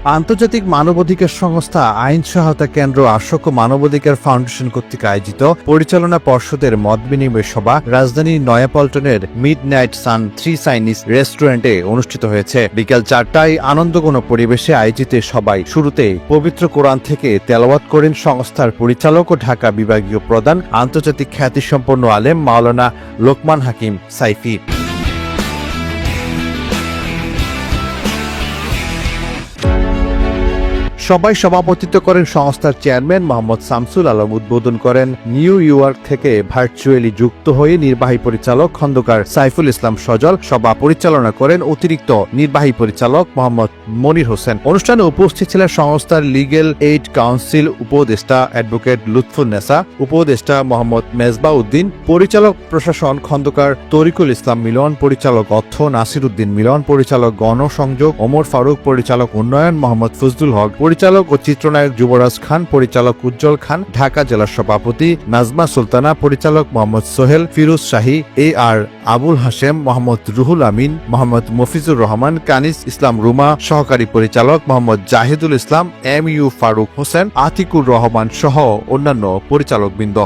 আন্তর্জাতিক মানবাধিকার সংস্থা আইন সহায়তা কেন্দ্র আশোক ও মানবাধিকার ফাউন্ডেশন কর্তৃক আয়োজিত পরিচালনা পর্ষদের মত বিনিময় সভা রাজধানীর নয়াপল্টনের মিডনাইট সান 3 চাইনিজ রেস্টুরেন্টে অনুষ্ঠিত হয়েছে। বিকেল 4টায় আনন্দঘন পরিবেশে আয়োজিত সভায় শুরুতে পবিত্র কোরআন থেকে তেলাওয়াত করেন সংস্থার পরিচালক ও ঢাকা বিভাগীয় প্রধান আন্তর্জাতিক খ্যাতিসম্পন্ন আলেম মাওলানা লোকমান হাকিম সাইফি। সবাই সভাপতিত্ব করেন সংস্থার চেয়ারম্যান মোহাম্মদ শামসুল আলম। উদ্বোধন করেন নিউ ইয়র্ক থেকে ভার্চুয়ালি যুক্ত হয়ে নির্বাহী পরিচালক খন্দকার সাইফুল ইসলাম সজল। সভা পরিচালনা করেন অতিরিক্ত নির্বাহী পরিচালক মোহাম্মদ মনির হোসেন। অনুষ্ঠানে উপস্থিত ছিলেন সংস্থার লিগ্যাল এইড কাউন্সিল উপদেষ্টা অ্যাডভোকেট লুৎফুন্নেসা, উপদেষ্টা মোহাম্মদ মেজবা উদ্দিন, পরিচালক প্রশাসন খন্দকার তরিকুল ইসলাম মিলন, পরিচালক অর্থ নাসির উদ্দিন মিলন, পরিচালক গণসংযোগ ওমর ফারুক, পরিচালক উন্নয়ন মোহাম্মদ ফজলুল হক, পরিচালক ও চিত্রনায়ক যুবরাজ খান, পরিচালক উজ্জ্বল খান, ঢাকা জেলা সভাপতি নাজমা সুলতানা, পরিচালক মোহাম্মদ সোহেল, ফিরোজ শাহী, আর আবুল হাশেম, মোহাম্মদ রুহুল আমিন, মোহাম্মদ মফিজুর রহমান, কানিস ইসলাম রুমা, সহকারী পরিচালক মোহাম্মদ জাহিদুল ইসলাম, MU ফারুক হোসেন, আতিকুর রহমান সহ অন্যান্য পরিচালকবৃন্দ।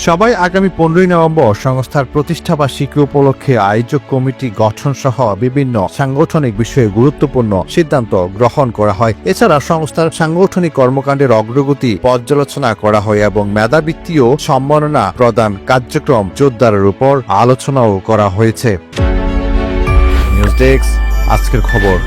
সবাই আগামী 15 নভেম্বর সংস্থার প্রতিষ্ঠাবার্ষিকী উপলক্ষে আয়োজক কমিটি গঠন সহ বিভিন্ন সাংগঠনিক বিষয়ে গুরুত্বপূর্ণ সিদ্ধান্ত গ্রহণ করা হয়। এছাড়া সংস্থার সাংগঠনিক কর্মকাণ্ডের অগ্রগতি পর্যালোচনা করা হয় এবং মেধাবৃত্তি ও সম্মাননা প্রদান কার্যক্রম জোরদারের উপর আলোচনাও করা হয়েছে। নিউজ ডেস্ক, আজকের খবর।